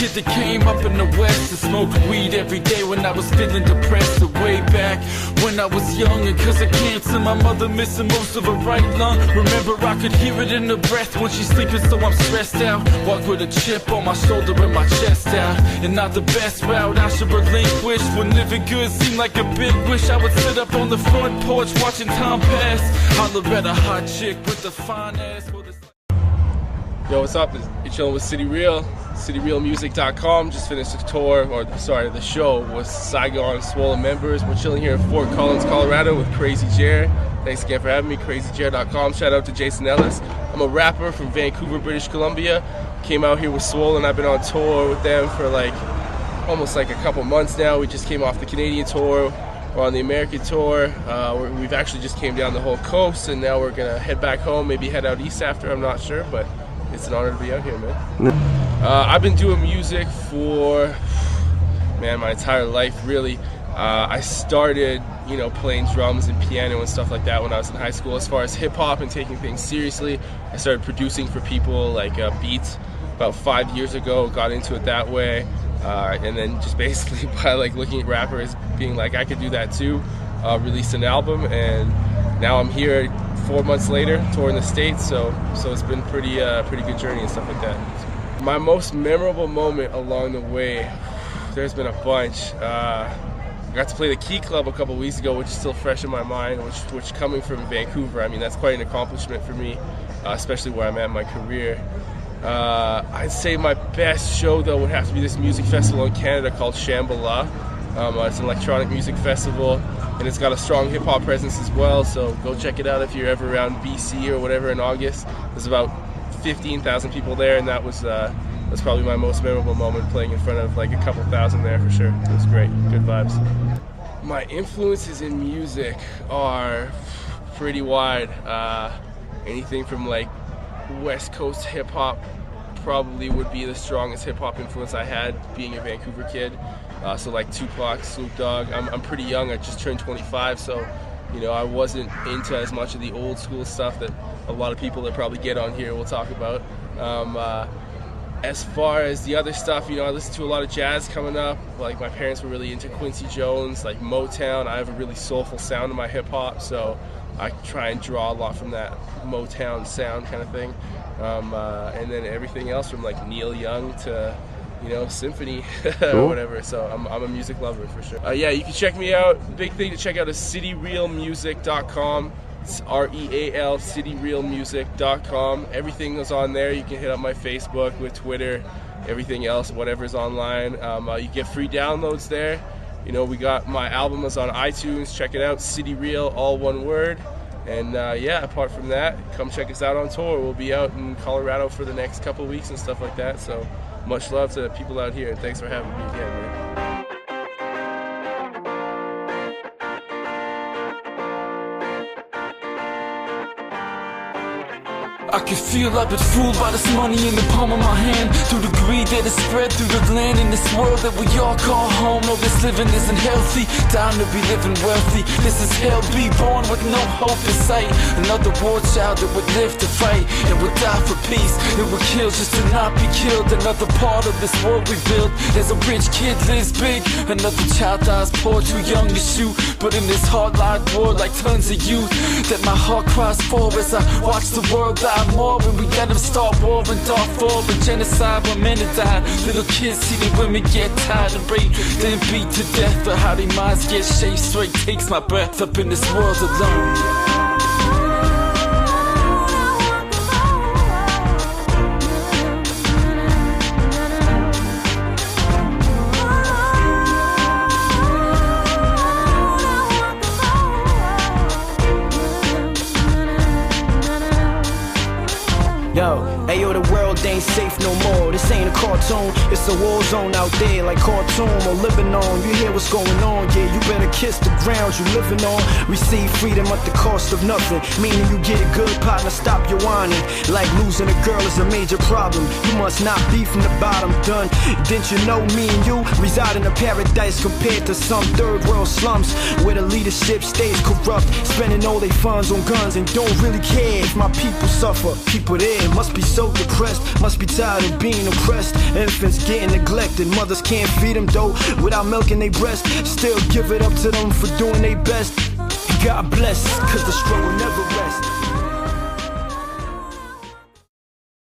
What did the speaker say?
kid that came up in the West and smoked weed every day when I was feeling depressed. Way back when I was young, and cause of cancer, my mother missing most of her right lung. Remember, I could hear it in her breath when she's sleeping, so I'm stressed out. Walk with a chip on my shoulder and my chest out. And not the best route I should relinquish. When living good seemed like a big wish, I would sit up on the front porch watching time pass. Holler at a hot chick with a fine ass. Yo, what's up? You're chilling with Cityreal, cityrealmusic.com. Just finished the tour, or sorry, the show with Saigon Swollen members. We're chilling here in Fort Collins, Colorado with CrazyJerr. Thanks again for having me, crazyjerr.com. Shout out to Jason Ellis. I'm a rapper from Vancouver, British Columbia. Came out here with Swollen. I've been on tour with them for almost a couple months now. We just came off the Canadian tour. We're on the American tour. We've actually just came down the whole coast, and now we're gonna head back home, maybe head out east after, I'm not sure, but it's an honor to be out here, man. I've been doing music for, my entire life, really. I started, playing drums and piano and stuff like that when I was in high school. As far as hip-hop and taking things seriously, I started producing for people, beats, about 5 years ago. Got into it that way. And then just basically by looking at rappers, being I could do that too, released an album, and now I'm here 4 months later, touring the States, so it's been pretty good journey and stuff like that. My most memorable moment along the way, there's been a bunch. I got to play the Key Club a couple weeks ago, which is still fresh in my mind, which coming from Vancouver, that's quite an accomplishment for me, especially where I'm at in my career. I'd say my best show though would have to be this music festival in Canada called Shambhala. It's an electronic music festival, and it's got a strong hip-hop presence as well, so go check it out if you're ever around BC or whatever in August. There's about 15,000 people there, and that's probably my most memorable moment, playing in front of a couple thousand there for sure. It was great, good vibes. My influences in music are pretty wide. Anything from West Coast hip-hop probably would be the strongest hip-hop influence I had, being a Vancouver kid. So Tupac, Snoop Dogg. I'm pretty young, I just turned 25, so I wasn't into as much of the old school stuff that a lot of people that probably get on here will talk about. As far as the other stuff, I listen to a lot of jazz coming up. My parents were really into Quincy Jones, Motown. I have a really soulful sound in my hip-hop, so I try and draw a lot from that Motown sound kind of thing. And then everything else from Neil Young to symphony or whatever. So I'm a music lover for sure. Yeah, you can check me out. The big thing to check out is cityrealmusic.com. It's REAL, cityrealmusic.com. Everything is on there. You can hit up my Facebook, with Twitter, everything else, whatever's online. You get free downloads there. We got my album is on iTunes. Check it out, Cityreal, all one word. And yeah, apart from that, come check us out on tour. We'll be out in Colorado for the next couple weeks and stuff like that. So much love to people out here, and thanks for having me again, man. I can feel I've been fooled by this money in the palm of my hand, through the greed that is spread through the land in this world that we all call home. No, this living isn't healthy, down to be living wealthy. This is hell, be born with no hope in sight. Another war child that would live to fight and would die for peace. It would kill just to not be killed. Another part of this world we built. There's a rich kid lives big, another child dies poor, too young to shoot. But in this hard-life war, tons of youth, that my heart cries for as I watch the world die more. When we let them start war and Darfur, but genocide when men have died. Little kids see the women get tired and raped, then beat to death. But how their minds get shaped straight takes my breath up in this world alone. Ayo, the world ain't safe no more. This ain't a cartoon, it's a war zone out there, like Khartoum or Lebanon. You hear what's going on, yeah, you better kiss the ground you living on. Receive freedom at the cost of nothing, meaning you get it good, partner, stop your whining. Like losing a girl is a major problem. You must not be from the bottom, done Didn't you know me and you reside in a paradise compared to some third world slums where the leadership stays corrupt, spending all their funds on guns and don't really care if my people suffer. People there must be so depressed, must be tired of being oppressed. Infants getting neglected, mothers can't feed them though without milking their breast. Still give it up to them for doing their best. God bless, cause the struggle never rests.